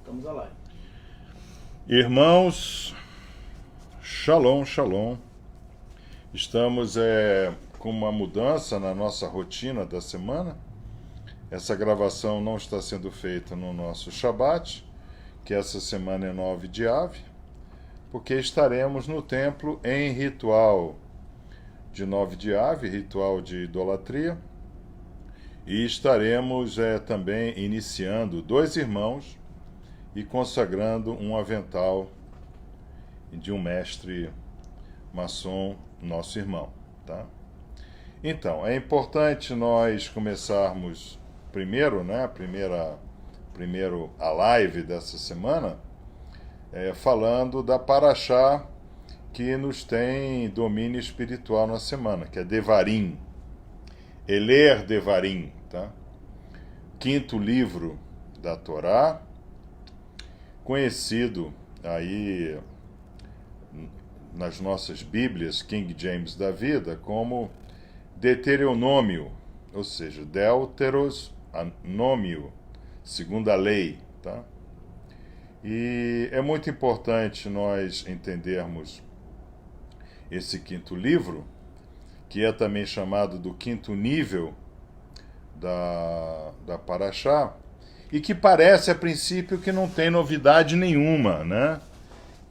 Estamos a live. Irmãos, shalom, shalom. Estamos com uma mudança na nossa rotina da semana. Essa gravação não está sendo feita no nosso Shabat, que essa semana é 9 de Av, porque estaremos no templo em ritual de 9 de Av, ritual de idolatria, e estaremos também iniciando 2 irmãos e consagrando um avental de um mestre maçom, nosso irmão, tá? Então, é importante nós começarmos primeiro, né, primeiro a live dessa semana, falando da Parashá que nos tem domínio espiritual na semana, que é Devarim, Eler Devarim, tá? Quinto livro da Torá, conhecido aí nas nossas Bíblias, King James da vida, como Deuteronômio, ou seja, Deuteros Anômio, segundo a lei, tá? E é muito importante nós entendermos esse quinto livro, que é também chamado do quinto nível da Parashá, e que parece a princípio que não tem novidade nenhuma, né?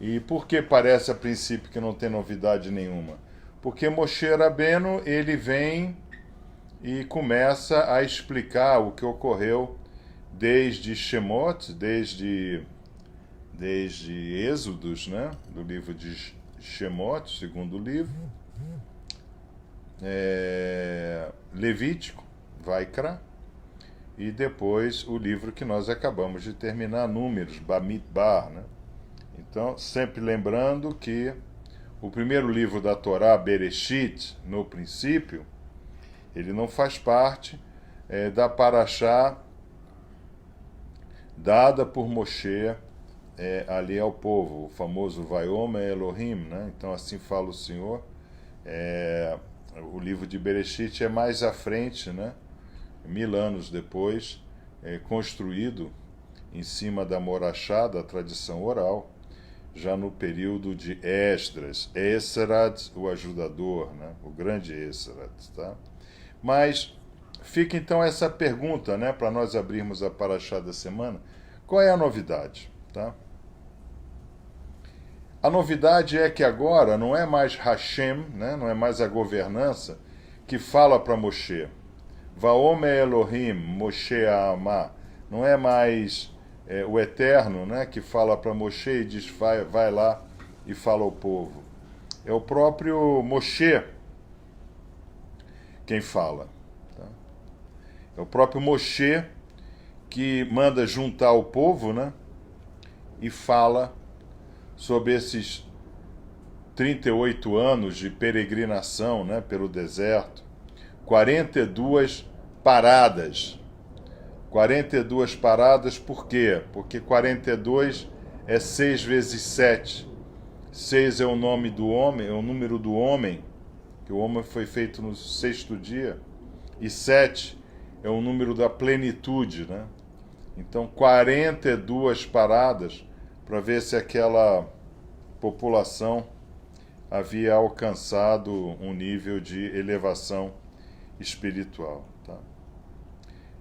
E por que parece a princípio que não tem novidade nenhuma? Porque Moshe Rabbeinu, ele vem e começa a explicar o que ocorreu desde Shemot, desde Êxodos, né? Do livro de Shemot, segundo livro, Levítico, Vaikra, e depois o livro que nós acabamos de terminar, Números, Bamidbar, né? Então, sempre lembrando que o primeiro livro da Torá, Bereshit, no princípio, ele não faz parte da Parashá dada por Moshe ali ao povo, o famoso Vayomer Elohim, né? Então, assim fala o Senhor. O livro de Bereshit é mais à frente, né? 1000 anos depois, construído em cima da Morachá, da tradição oral, já no período de Esdras, Esrat, o ajudador, né? O grande Esrat, tá? Mas fica então essa pergunta, né, para nós abrirmos a Parashá da semana: qual é a novidade, tá? A novidade é que agora não é mais Hashem, né, não é mais a governança que fala para Moshe. Vaomer Elohim, Moshe Amá. Não é mais o Eterno, né, que fala para Moshe e diz, vai lá e fala ao povo. É o próprio Moshe quem fala. Tá? É o próprio Moshe que manda juntar o povo, né, e fala sobre esses 38 anos de peregrinação, né, pelo deserto, 42 paradas. 42 paradas por quê? Porque 42 é 6 vezes 7. 6 é o nome do homem, é o número do homem, que o homem foi feito no 6º dia, e 7 é o número da plenitude, né? Então 42 paradas para ver se aquela população havia alcançado um nível de elevação espiritual. Tá?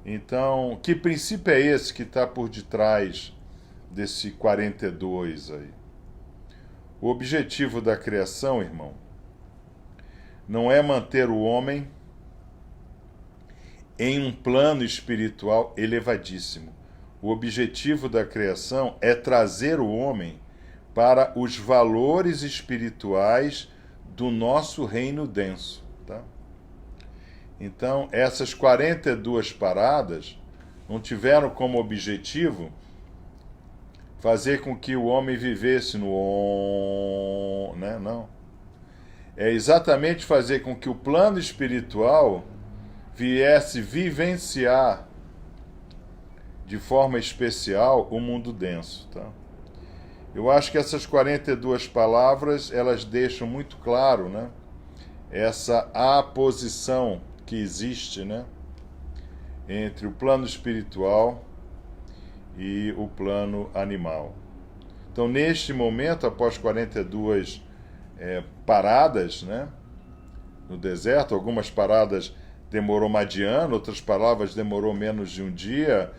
Então, que princípio é esse que está por detrás desse 42 aí? O objetivo da criação, irmão, não é manter o homem em um plano espiritual elevadíssimo. O objetivo da criação é trazer o homem para os valores espirituais do nosso reino denso. Tá? Então, essas 42 paradas não tiveram como objetivo fazer com que o homem vivesse no on, né? Não. É exatamente fazer com que o plano espiritual viesse vivenciar de forma especial o mundo denso, tá? Eu acho que essas 42 palavras, elas deixam muito claro, né, essa aposição que existe, né, entre o plano espiritual e o plano animal. Então, neste momento, após 42 paradas, né, no deserto, algumas paradas demorou mais de ano, outras paradas demorou menos de um dia,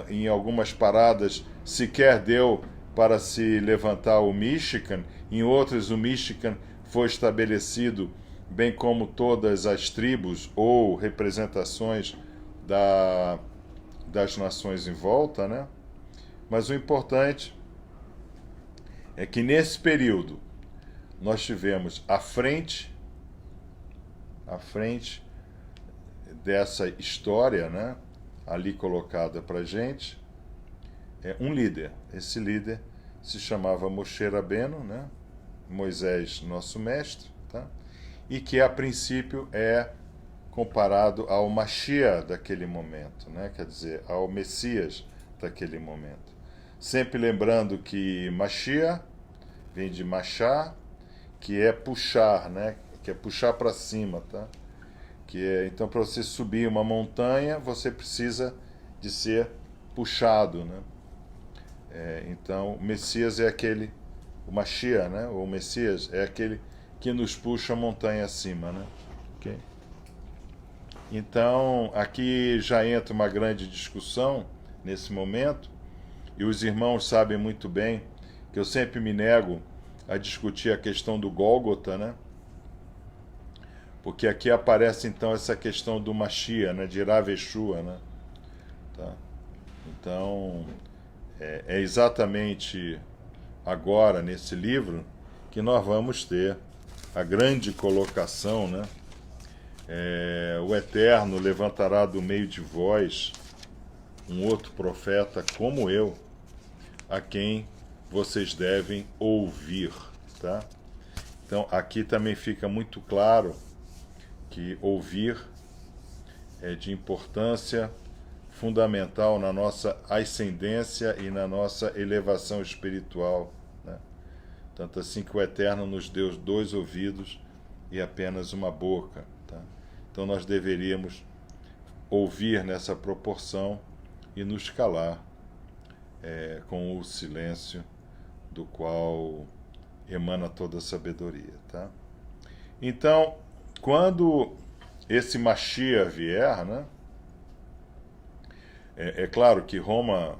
em algumas paradas sequer deu para se levantar o Michigan, em outras o Michigan foi estabelecido, bem como todas as tribos ou representações das nações em volta, né? Mas o importante é que nesse período nós tivemos à frente dessa história, né, ali colocada para a gente, um líder. Esse líder se chamava Moshe Rabbeinu, né, Moisés, nosso mestre, tá? E que a princípio é comparado ao Mashiach daquele momento, né, quer dizer, ao Messias daquele momento. Sempre lembrando que Mashiach vem de Machá, que é puxar, né, que é puxar para cima, tá? Então, para você subir uma montanha, você precisa de ser puxado, né? Então, o Messias é aquele, o Mashiach, né? Ou o Messias é aquele que nos puxa a montanha acima, né? Okay? Então, aqui já entra uma grande discussão nesse momento, e os irmãos sabem muito bem que eu sempre me nego a discutir a questão do Gólgota, né? Porque aqui aparece então essa questão do Mashiach, né? De Rav Yeshua, né? Tá? Então, é exatamente agora, nesse livro, que nós vamos ter a grande colocação, né? O Eterno levantará do meio de vós um outro profeta como eu, a quem vocês devem ouvir, tá? Então, aqui também fica muito claro que ouvir é de importância fundamental na nossa ascendência e na nossa elevação espiritual, né? Tanto assim que o Eterno nos deu 2 ouvidos e apenas uma boca, tá? Então nós deveríamos ouvir nessa proporção e nos calar com o silêncio do qual emana toda a sabedoria, tá? Então, quando esse Mashiach vier, né, é claro que Roma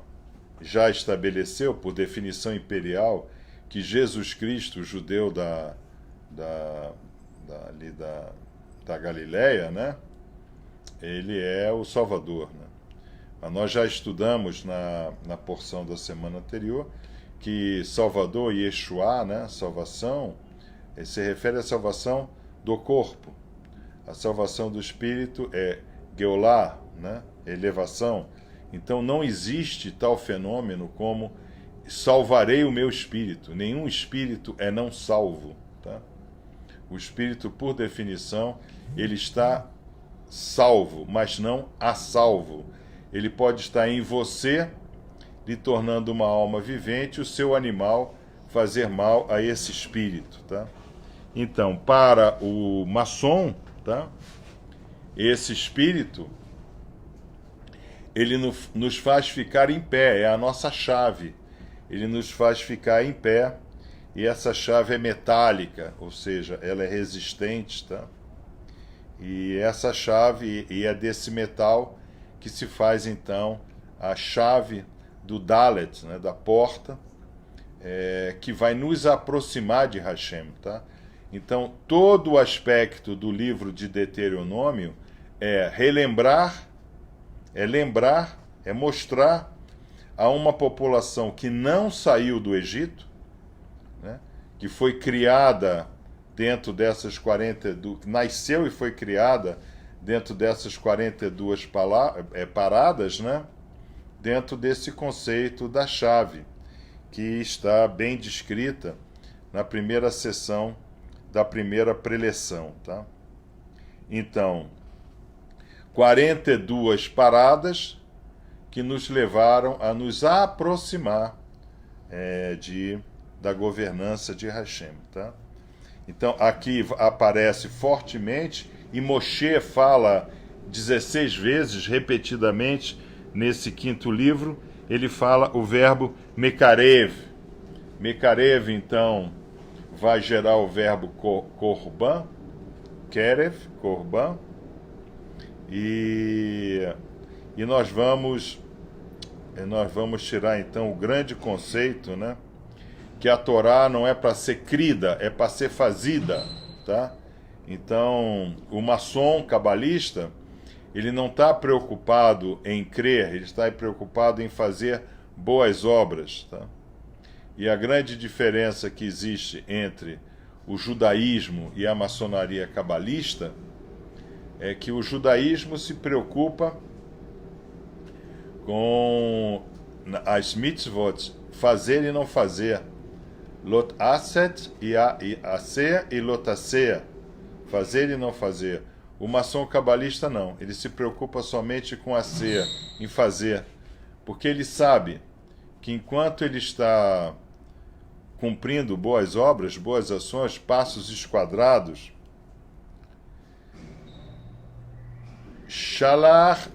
já estabeleceu, por definição imperial, que Jesus Cristo, judeu da Galileia, né, ele é o Salvador, né? Mas nós já estudamos na porção da semana anterior que Salvador, Yeshua, né, salvação, se refere à salvação do corpo. A salvação do espírito é Geolá, né, elevação. Então não existe tal fenômeno como salvarei o meu espírito. Nenhum espírito é não salvo, tá? O espírito, por definição, ele está salvo, mas não a salvo. Ele pode estar em você, lhe tornando uma alma vivente, o seu animal fazer mal a esse espírito, tá? Então, para o maçom, tá, esse espírito, ele nos faz ficar em pé, é a nossa chave. Ele nos faz ficar em pé, e essa chave é metálica, ou seja, ela é resistente, tá? E essa chave, e é desse metal que se faz então a chave do Dalet, né, da porta, que vai nos aproximar de Hashem, tá? Então, todo o aspecto do livro de Deuteronômio é relembrar, lembrar, mostrar a uma população que não saiu do Egito, né, que foi criada dentro dessas 42, nasceu e foi criada dentro dessas 42 paradas, né, dentro desse conceito da chave, que está bem descrita na primeira sessão da primeira preleção, tá? Então, 42 paradas que nos levaram a nos aproximar da governança de Hashem, tá? Então, aqui aparece fortemente, e Moshe fala 16 vezes, repetidamente, nesse quinto livro, ele fala o verbo mekarev. Mekarev, então, vai gerar o verbo korban, kerev, korban, e nós vamos tirar, então, o grande conceito, né? Que a Torá não é para ser crida, é para ser fazida, tá? Então, o maçom cabalista, ele não está preocupado em crer, ele está preocupado em fazer boas obras, tá? E a grande diferença que existe entre o judaísmo e a maçonaria cabalista é que o judaísmo se preocupa com as mitzvot, fazer e não fazer. Lot aset e aser e lot aser, fazer e não fazer. O maçom cabalista não, ele se preocupa somente com aser, em fazer, porque ele sabe que enquanto ele está cumprindo boas obras, boas ações, passos esquadrados, shalar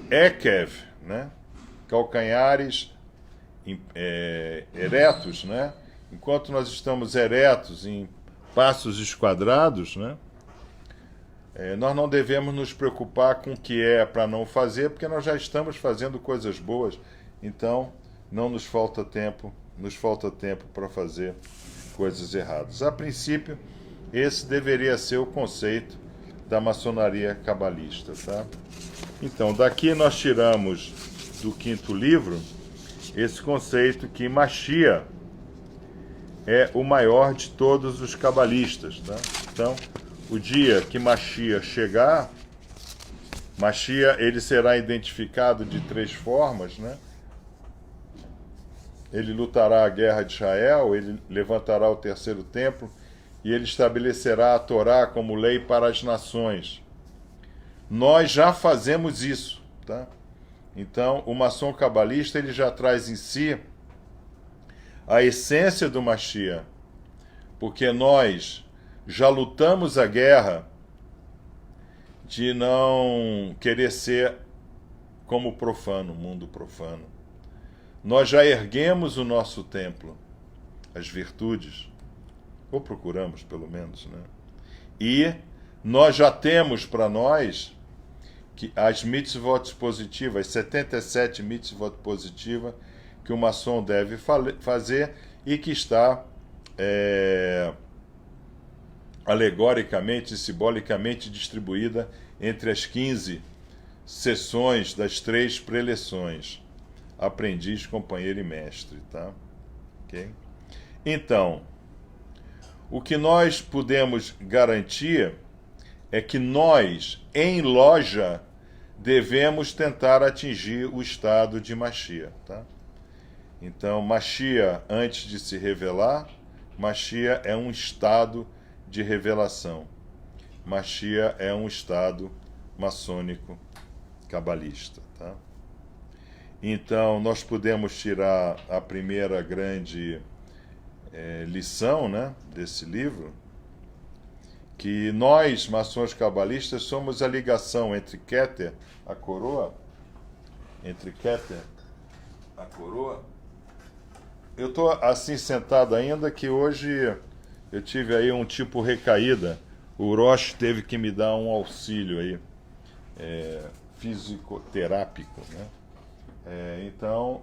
ekev, né? Calcanhares eretos, né? Enquanto nós estamos eretos em passos esquadrados, né? Nós não devemos nos preocupar com o que é para não fazer, porque nós já estamos fazendo coisas boas, então não nos falta tempo para fazer coisas erradas. A princípio, esse deveria ser o conceito da maçonaria cabalista, tá? Então, daqui nós tiramos do quinto livro esse conceito que Mashiach é o maior de todos os cabalistas, tá? Então, o dia que Mashiach chegar, Mashiach ele será identificado de 3 formas, né? Ele lutará a guerra de Israel, ele levantará o terceiro templo e ele estabelecerá a Torá como lei para as nações. Nós já fazemos isso, tá? Então, o maçom cabalista ele já traz em si a essência do Mashiach, porque nós já lutamos a guerra de não querer ser como profano, mundo profano. Nós já erguemos o nosso templo, as virtudes, ou procuramos pelo menos, né? E nós já temos para nós que as mitzvot positivas, 77 mitzvot positivas que o maçom deve fazer e que está alegoricamente e simbolicamente distribuída entre as 15 sessões das 3 preleções: aprendiz, companheiro e mestre, tá? Okay? Então, o que nós podemos garantir é que nós, em loja, devemos tentar atingir o estado de Mashiach, tá? Então, Mashiach, antes de se revelar, Mashiach é um estado de revelação. Mashiach é um estado maçônico cabalista, tá? Então, nós podemos tirar a primeira grande lição, né, desse livro, que nós, maçons cabalistas, somos a ligação entre Keter, a coroa, Eu estou assim sentado ainda que hoje eu tive aí um tipo recaída. O Roche teve que me dar um auxílio aí, fisicoterápico, né? Então,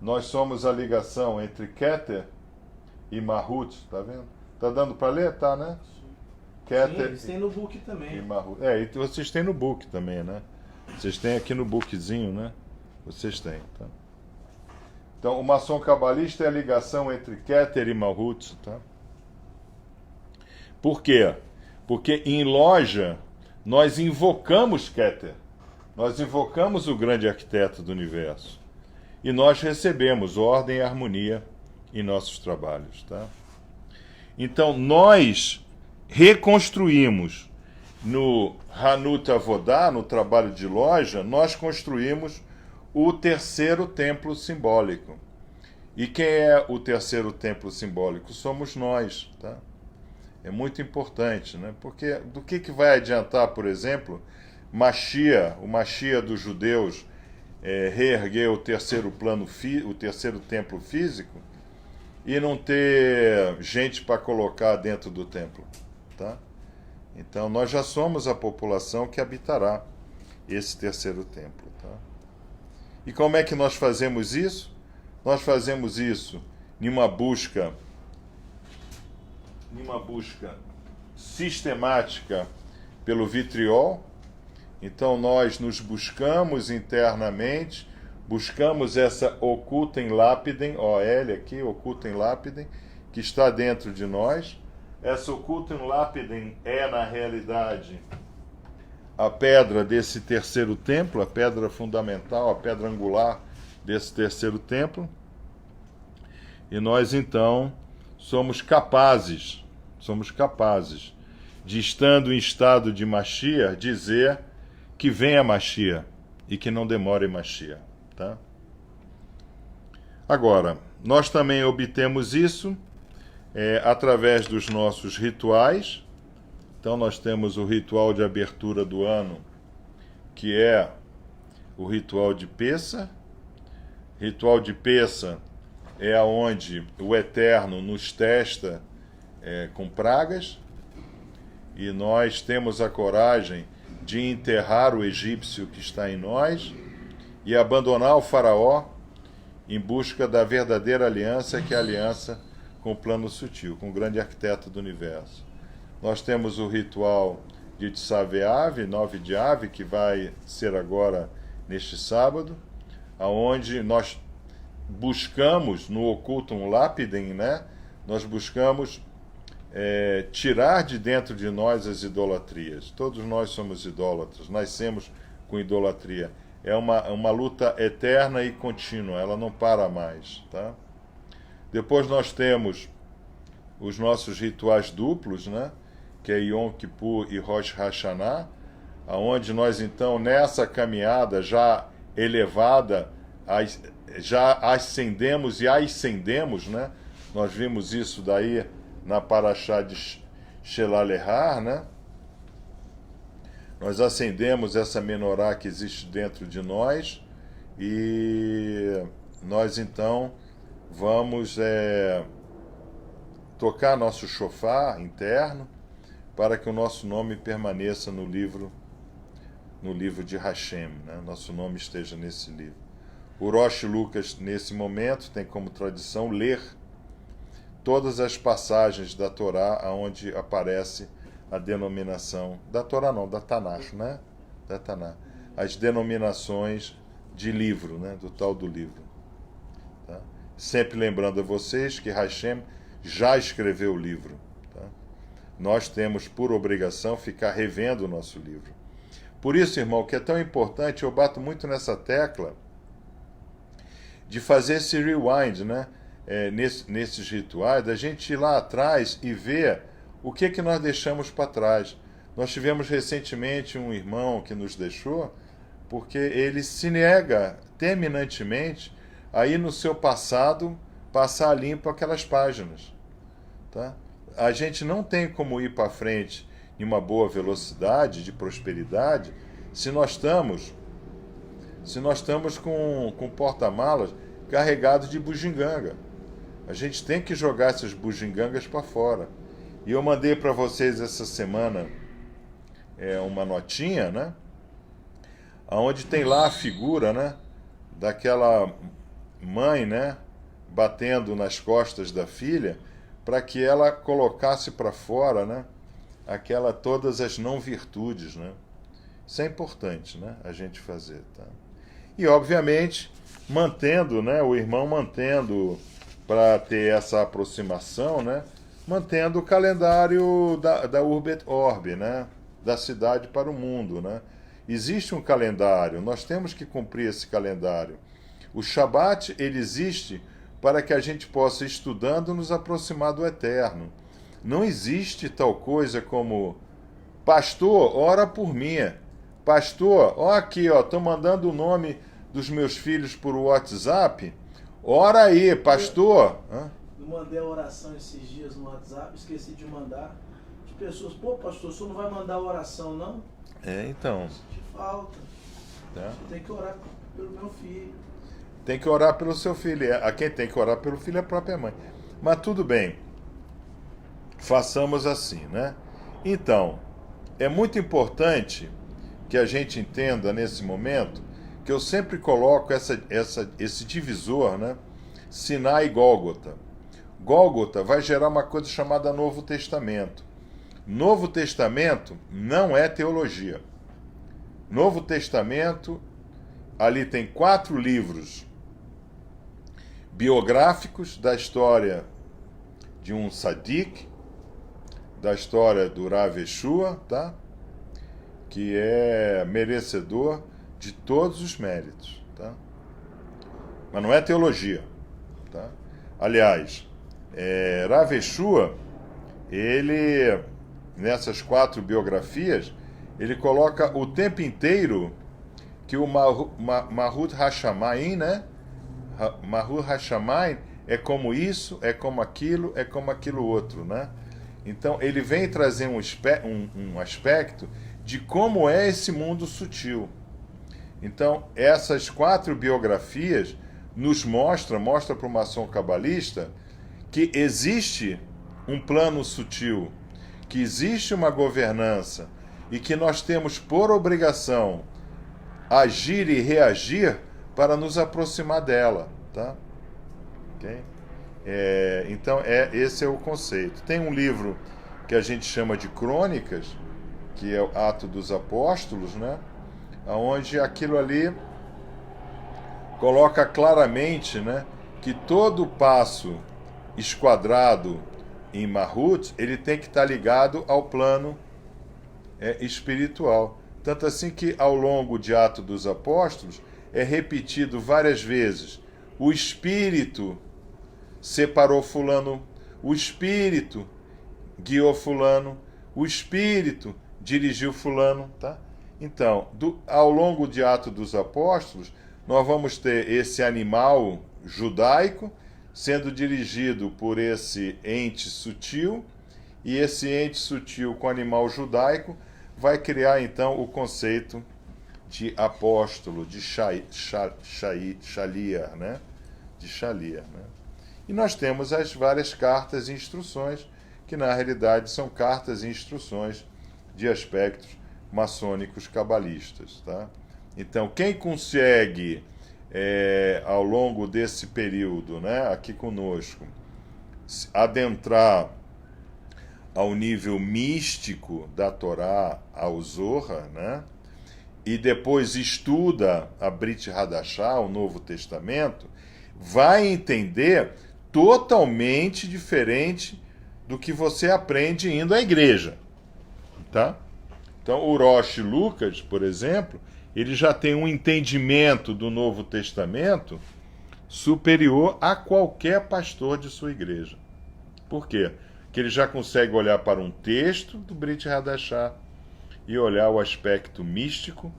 nós somos a ligação entre Keter e Mahut, tá vendo? Tá dando para ler? Tá, né? Keter. Sim, eles têm no book também. E Mahut. E vocês têm no book também, né? Vocês têm aqui no bookzinho, né? Vocês têm, tá? Então, o maçom cabalista é a ligação entre Keter e Mahut, tá? Por quê? Porque em loja nós invocamos Keter, nós invocamos o grande arquiteto do universo e nós recebemos ordem e harmonia em nossos trabalhos, tá? Então nós reconstruímos no Hanut Avodah, no trabalho de loja, nós construímos o terceiro templo simbólico. E quem é o terceiro templo simbólico? Somos nós, tá? É muito importante, né? Porque do que vai adiantar, por exemplo, Mashiach, o Mashiach dos judeus, reerguer o terceiro o terceiro templo físico e não ter gente para colocar dentro do templo, tá? Então nós já somos a população que habitará esse terceiro templo, tá? E como é que nós fazemos isso? Nós fazemos isso em uma busca sistemática pelo vitriol. Então nós nos buscamos internamente, buscamos essa occultem lapidem, OL aqui, occultem lapidem, que está dentro de nós. Essa occultem lapidem é, na realidade, a pedra desse terceiro templo, a pedra fundamental, a pedra angular desse terceiro templo. E nós, então, somos capazes de, estando em estado de Mashiach, dizer que venha Mashiach e que não demore Mashiach, tá? Agora, nós também obtemos isso através dos nossos rituais. Então nós temos o ritual de abertura do ano, que é o ritual de Pessa. Ritual de Pessa é onde o Eterno nos testa com pragas, e nós temos a coragem de enterrar o egípcio que está em nós e abandonar o faraó em busca da verdadeira aliança, que é a aliança com o plano sutil, com o grande arquiteto do universo. Nós temos o ritual de Tsaveave, 9 de Ave, que vai ser agora neste sábado, aonde nós buscamos, no Occultum Lapidem, né, nós buscamos tirar de dentro de nós as idolatrias. Todos nós somos idólatras, nascemos com idolatria. É uma luta eterna e contínua, ela não para mais, tá? Depois nós temos os nossos rituais duplos, né, que é Yom Kippur e Rosh Hashanah, aonde nós, então, nessa caminhada já elevada, já ascendemos e ascendemos, né? Nós vimos isso daí na Parashá de Shelalehar, né? Nós acendemos essa menorá que existe dentro de nós e nós, então, vamos tocar nosso shofar interno para que o nosso nome permaneça no livro de Hashem, né? Nosso nome esteja nesse livro. O Rosh Lucas, nesse momento, tem como tradição ler todas as passagens da Torá onde aparece a denominação, da Torá não, da Tanakh, né? Da Tanakh. As denominações de livro, né? Do tal do livro. Tá? Sempre lembrando a vocês que Hashem já escreveu o livro. Tá? Nós temos por obrigação ficar revendo o nosso livro. Por isso, irmão, que é tão importante, eu bato muito nessa tecla de fazer esse rewind, né? Nesses rituais, da gente ir lá atrás e ver o que nós deixamos para trás. Nós tivemos recentemente um irmão que nos deixou porque ele se nega terminantemente a ir no seu passado passar limpo aquelas páginas. Tá? A gente não tem como ir para frente em uma boa velocidade de prosperidade se nós estamos com porta-malas carregados de bugiganga. A gente tem que jogar essas bugigangas para fora. E eu mandei para vocês essa semana uma notinha, né? Onde tem lá a figura, né? Daquela mãe, né? Batendo nas costas da filha para que ela colocasse para fora, né? Todas as não virtudes, né? Isso é importante, né? A gente fazer, tá? E, obviamente, mantendo, né? O irmão mantendo, para ter essa aproximação, né? Mantendo o calendário da Urbet Orbe, né? Da cidade para o mundo, né? Existe um calendário, nós temos que cumprir esse calendário. O Shabat, ele existe para que a gente possa, estudando, nos aproximar do Eterno. Não existe tal coisa como: pastor, ora por mim. Pastor, ó aqui, ó, estou mandando o nome dos meus filhos por WhatsApp. Ora aí, pastor. Eu mandei a oração esses dias no WhatsApp, esqueci de mandar. As pessoas, pô, pastor, o senhor não vai mandar a oração, não? Então. Que falta. Tá. Você tem que orar pelo meu filho. Tem que orar pelo seu filho. A quem tem que orar pelo filho é a própria mãe. Mas tudo bem. Façamos assim, né? Então, é muito importante que a gente entenda nesse momento que eu sempre coloco esse divisor, né? Sinai e Gólgota. Gólgota vai gerar uma coisa chamada Novo Testamento. Novo Testamento não é teologia. Novo Testamento, ali tem 4 livros biográficos da história de um Sadik, da história do Rav Yeshua, tá? Que é merecedor de todos os méritos, tá? Mas não é teologia, tá? Aliás, Rav Yeshua, ele, nessas 4 biografias, ele coloca o tempo inteiro que o Mahut Hashamayim, né? Mahut Hashamayim é como isso, é como aquilo outro, né? Então, ele vem trazer um aspecto de como é esse mundo sutil. Então, essas 4 biografias nos mostra para o maçom cabalista que existe um plano sutil, que existe uma governança e que nós temos por obrigação agir e reagir para nos aproximar dela, tá? Ok? Então, esse é o conceito. Tem um livro que a gente chama de Crônicas, que é o Ato dos Apóstolos, né? Onde aquilo ali coloca claramente, né, que todo passo esquadrado em Mahut, ele tem que estar ligado ao plano espiritual. Tanto assim que, ao longo de Ato dos Apóstolos, é repetido várias vezes: o Espírito separou fulano, o Espírito guiou fulano, o Espírito dirigiu fulano, tá? Então, ao longo de Atos dos Apóstolos, nós vamos ter esse animal judaico sendo dirigido por esse ente sutil, e esse ente sutil com o animal judaico vai criar, então, o conceito de apóstolo, de Shaliar, né? De Shaliar, né? E nós temos as várias cartas e instruções, que na realidade são cartas e instruções de aspectos maçônicos cabalistas, tá? Então, quem consegue, ao longo desse período, né, aqui conosco, adentrar ao nível místico da Torá, ao Zohar, né, e depois estuda a Brit Hadashah, o Novo Testamento, vai entender totalmente diferente do que você aprende indo à igreja, tá? Então, o Rosh Lucas, por exemplo, ele já tem um entendimento do Novo Testamento superior a qualquer pastor de sua igreja. Por quê? Porque ele já consegue olhar para um texto do Brit Hadashah e olhar o aspecto místico,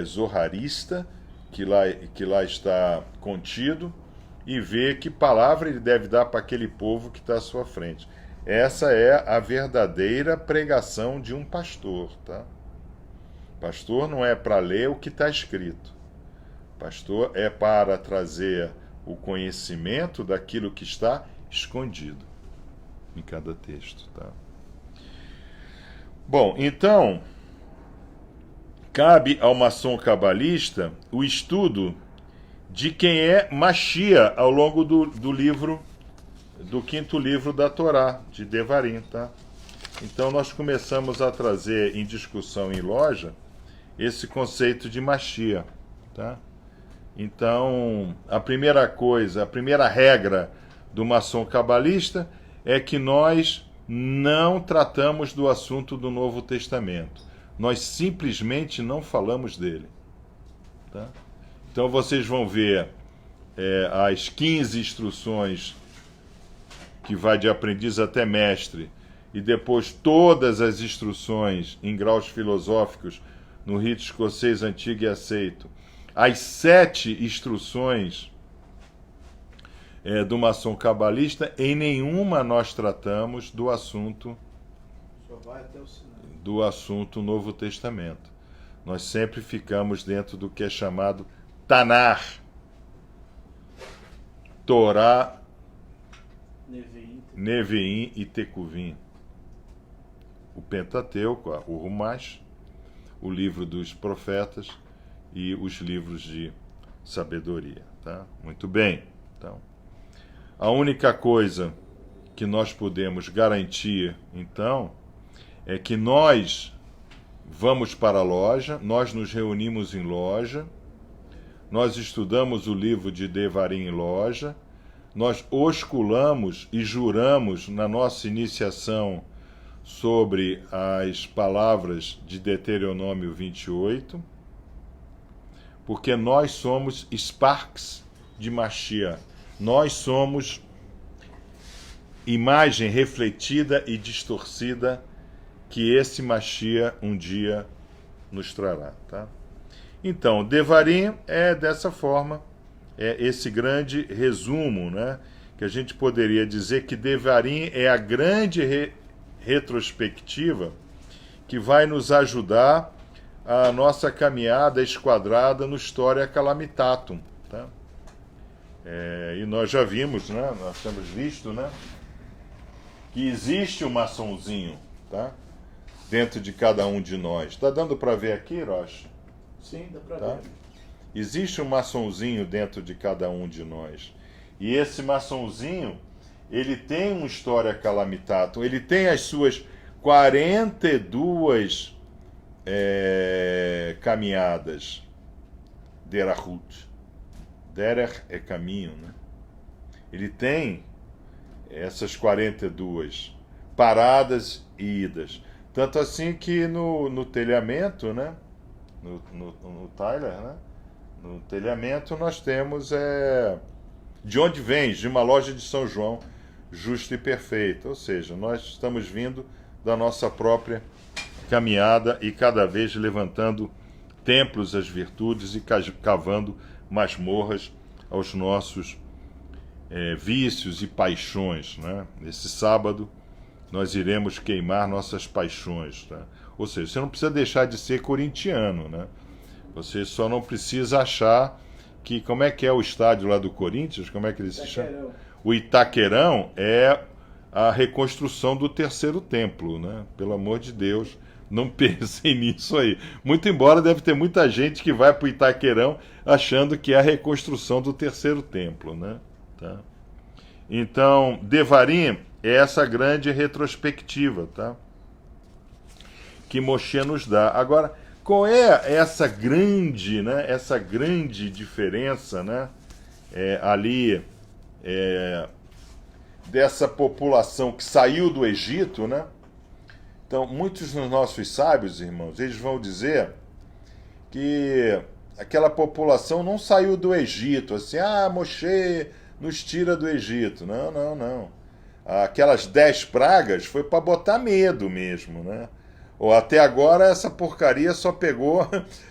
zoharista, que lá está contido, e ver que palavra ele deve dar para aquele povo que está à sua frente. Essa é a verdadeira pregação de um pastor, tá? Pastor não é para ler o que está escrito. Pastor é para trazer o conhecimento daquilo que está escondido em cada texto, tá? Bom, então, cabe ao maçom cabalista o estudo de quem é Mashiach ao longo do livro, do 5º livro da Torá, de Devarim, tá? Então nós começamos a trazer em discussão em loja esse conceito de Mashiach, tá? Então, a primeira coisa, a primeira regra do maçom cabalista é que nós não tratamos do assunto do Novo Testamento. Nós simplesmente não falamos dele, tá? Então vocês vão ver as 15 instruções que vai de aprendiz até mestre, e depois todas as instruções em graus filosóficos no rito escocês antigo e aceito, as 7 instruções do maçom cabalista, em nenhuma nós tratamos do assunto Novo Testamento. Nós sempre ficamos dentro do que é chamado Tanar, Torá, Neviim e Tekuvim. O Pentateuco, o Rumash, o livro dos profetas e os livros de sabedoria. Tá? Muito bem. Então, a única coisa que nós podemos garantir, então, é que nós vamos para a loja, nós nos reunimos em loja, nós estudamos o livro de Devarim em loja, nós osculamos e juramos na nossa iniciação sobre as palavras de Deuteronômio 28, porque nós somos Sparks de Mashiach, nós somos imagem refletida e distorcida que esse Mashiach um dia nos trará. Tá? Então, Devarim é dessa forma, é esse grande resumo, né? Que a gente poderia dizer que Devarim é a grande retrospectiva que vai nos ajudar a nossa caminhada esquadrada no História Calamitatum. Tá? E nós já vimos, né? Nós temos visto, né? Que existe um maçonzinho, tá? Dentro de cada um de nós. Está dando para ver aqui, Rocha? Sim, dá para Tá? ver. Existe um maçonzinho dentro de cada um de nós. E esse maçonzinho, ele tem uma história calamitatum, ele tem as suas 42 caminhadas. Derachut. Derech é caminho, né? Ele tem essas 42 paradas e idas. Tanto assim que no telhamento, né? No Tyler, né? No telhamento nós temos de onde vens? De uma loja de São João, justo e perfeito. Ou seja, nós estamos vindo da nossa própria caminhada e cada vez levantando templos às virtudes e cavando masmorras aos nossos vícios e paixões. Né? Esse sábado nós iremos queimar nossas paixões. Tá? Ou seja, você não precisa deixar de ser corintiano, né? Você só não precisa achar que... Como é que é o estádio lá do Corinthians? Como é que ele se chama? O Itaquerão é a reconstrução do terceiro templo, né? Pelo amor de Deus, não pensem nisso aí. Muito embora deve ter muita gente que vai para o Itaquerão achando que é a reconstrução do terceiro templo, né? Tá? Então, Devarim é essa grande retrospectiva, tá? Que Moshe nos dá. Agora, qual é essa grande, né? Essa grande diferença, né? Dessa população que saiu do Egito, né? Então, muitos dos nossos sábios, irmãos, eles vão dizer que aquela população não saiu do Egito, assim, Moshe nos tira do Egito. Não, não, não. Aquelas 10 pragas foi para botar medo mesmo, né? Ou até agora essa porcaria só pegou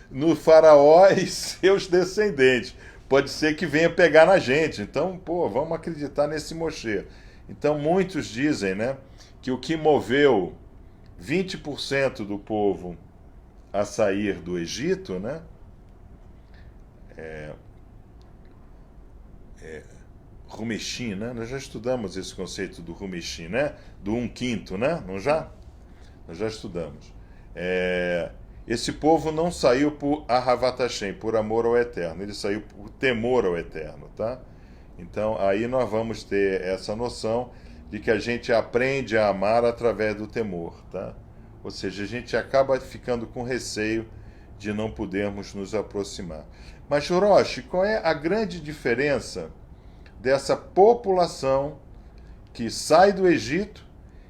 no faraó e seus descendentes. Pode ser que venha pegar na gente. Então, vamos acreditar nesse Moshe. Então, muitos dizem, né, que o que moveu 20% do povo a sair do Egito, né, Rumeshim, né? Nós já estudamos esse conceito do Rumeshim, né? Do 1/5, né? Não já? Nós já estudamos. Esse povo não saiu por Ahavat Hashem, por amor ao Eterno. Ele saiu por temor ao Eterno, tá? Então, aí nós vamos ter essa noção de que a gente aprende a amar através do temor, tá? Ou seja, a gente acaba ficando com receio de não podermos nos aproximar. Mas, Roche, qual é a grande diferença dessa população que sai do Egito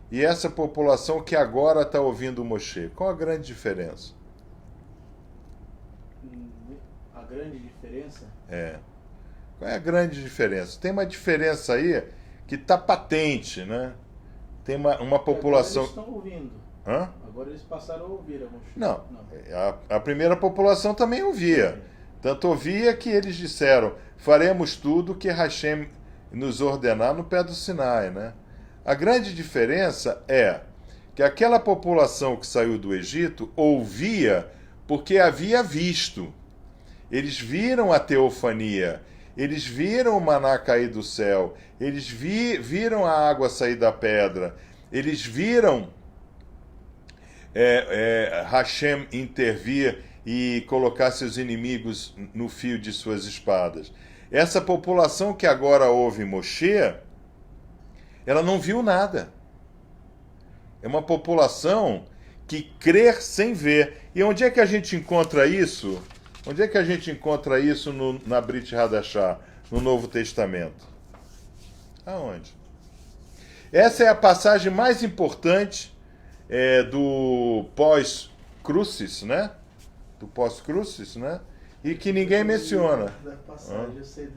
e essa população que agora está ouvindo o Moshe? Qual a grande diferença? A grande diferença? Qual é a grande diferença? Tem uma diferença aí que está patente, né? Tem uma população... Agora eles estão ouvindo. Hã? Agora eles passaram a ouvir a Moshe. Não. A primeira população também ouvia. Tanto ouvia que eles disseram: faremos tudo que Hashem nos ordenar no pé do Sinai, né? A grande diferença é que aquela população que saiu do Egito ouvia porque havia visto. Eles viram a teofania, eles viram o maná cair do céu, eles viram a água sair da pedra, eles viram Hashem intervir e colocar seus inimigos no fio de suas espadas. Essa população que agora ouve Moshe, ela não viu nada. É uma população que crê sem ver. E onde é que a gente encontra isso? Onde é que a gente encontra isso na Brit Hadashah, no Novo Testamento? Aonde? Essa é a passagem mais importante do pós-crucis, né? Do pós-crucis, né? E que ninguém menciona. Da passagem, eu sei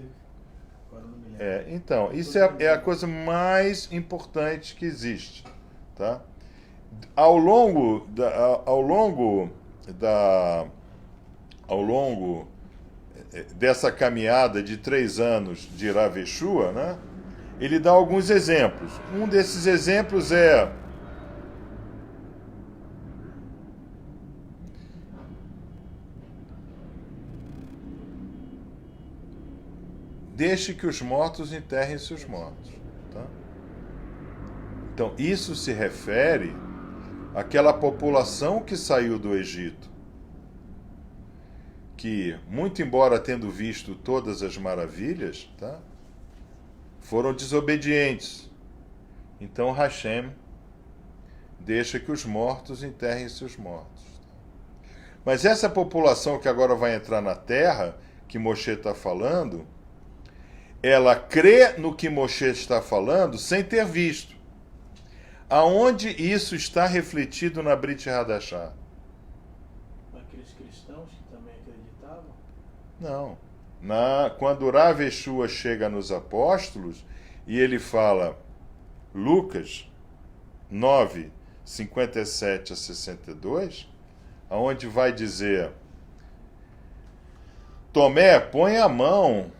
agora não me lembro. Então, isso é a coisa mais importante que existe, tá? Ao longo dessa caminhada de 3 anos de Rav Yeshua, né, ele dá alguns exemplos. Um desses exemplos é deixe que os mortos enterrem seus mortos. Tá? Então, isso se refere àquela população que saiu do Egito, que, muito embora tendo visto todas as maravilhas, tá, foram desobedientes. Então, Hashem deixa que os mortos enterrem seus mortos. Mas essa população que agora vai entrar na terra, que Moshe está falando, ela crê no que Moshe está falando sem ter visto. Aonde isso está refletido na Brit Hadashah? Aqueles cristãos que também acreditavam? Não. Quando Rav Yeshua chega nos apóstolos e ele fala, Lucas 9, 57 a 62, aonde vai dizer, Tomé, põe a mão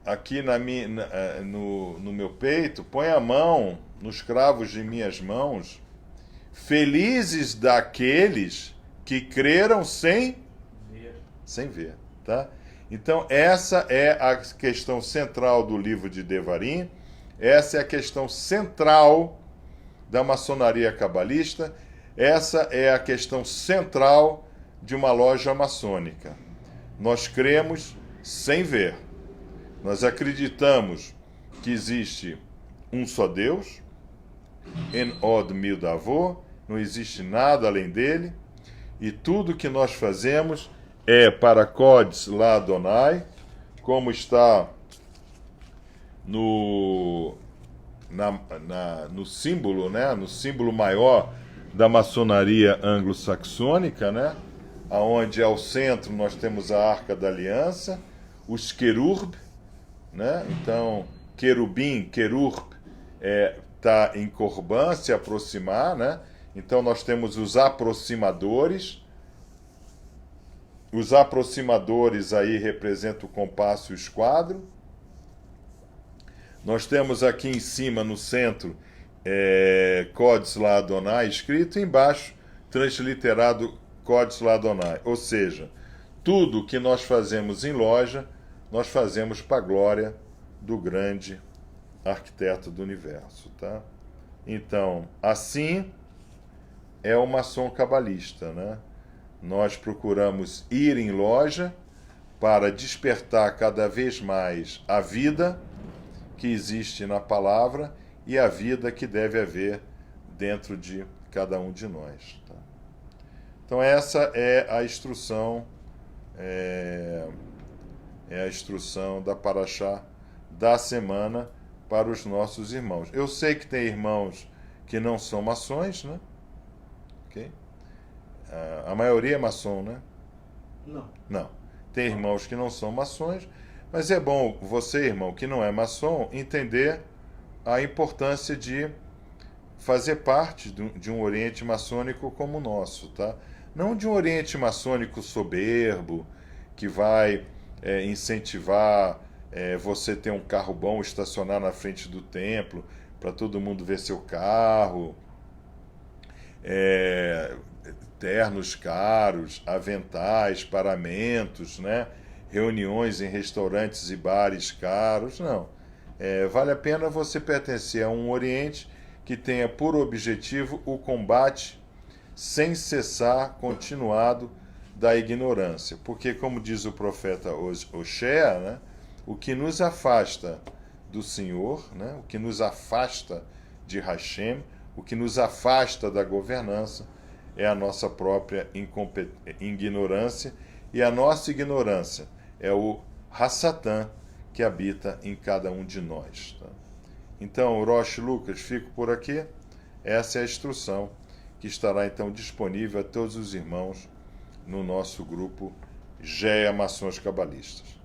aqui no meu peito, põe a mão nos cravos de minhas mãos, felizes daqueles que creram sem ver, tá? Então essa é a questão central do livro de Devarim, essa é a questão central da maçonaria cabalista, essa é a questão central de uma loja maçônica. Nós cremos sem ver. Nós acreditamos que existe um só Deus, En Od Mildavô, não existe nada além dele, e tudo que nós fazemos é para Kodesh La Adonai, como está no símbolo, né? No símbolo maior da maçonaria anglo-saxônica, né? Onde ao centro nós temos a Arca da Aliança, os querub, né? Então, querubim, querub, está em Corban, se aproximar, né? Então nós temos os aproximadores. Os aproximadores aí representam o compasso e o esquadro. Nós temos aqui em cima, no centro, Kodesh La Adonai escrito, e embaixo, transliterado Kodesh La Adonai. Ou seja, tudo que nós fazemos em loja, nós fazemos para a glória do grande arquiteto do universo, tá? Então, assim é o maçom cabalista, né? Nós procuramos ir em loja para despertar cada vez mais a vida que existe na palavra e a vida que deve haver dentro de cada um de nós, tá? Então essa é a instrução da Parashá da semana para os nossos irmãos. Eu sei que tem irmãos que não são maçons, né? Okay? A maioria é maçom, né? Não. Tem irmãos que não são maçons, mas é bom você, irmão, que não é maçom, entender a importância de fazer parte de um oriente maçônico como o nosso, tá? Não de um oriente maçônico soberbo, que vai incentivar você ter um carro bom, estacionar na frente do templo, para todo mundo ver seu carro, ternos caros, aventais, paramentos, né? Reuniões em restaurantes e bares caros, não. Vale a pena você pertencer a um Oriente que tenha por objetivo o combate sem cessar, continuado, da ignorância. Porque, como diz o profeta Oshea, né? O que nos afasta do Senhor, né? O que nos afasta de Hashem, o que nos afasta da governança é a nossa própria ignorância, e a nossa ignorância é o Hassatan que habita em cada um de nós. Tá? Então, Rosh Lucas, fico por aqui. Essa é a instrução que estará então disponível a todos os irmãos no nosso grupo GEA Maçons Cabalistas.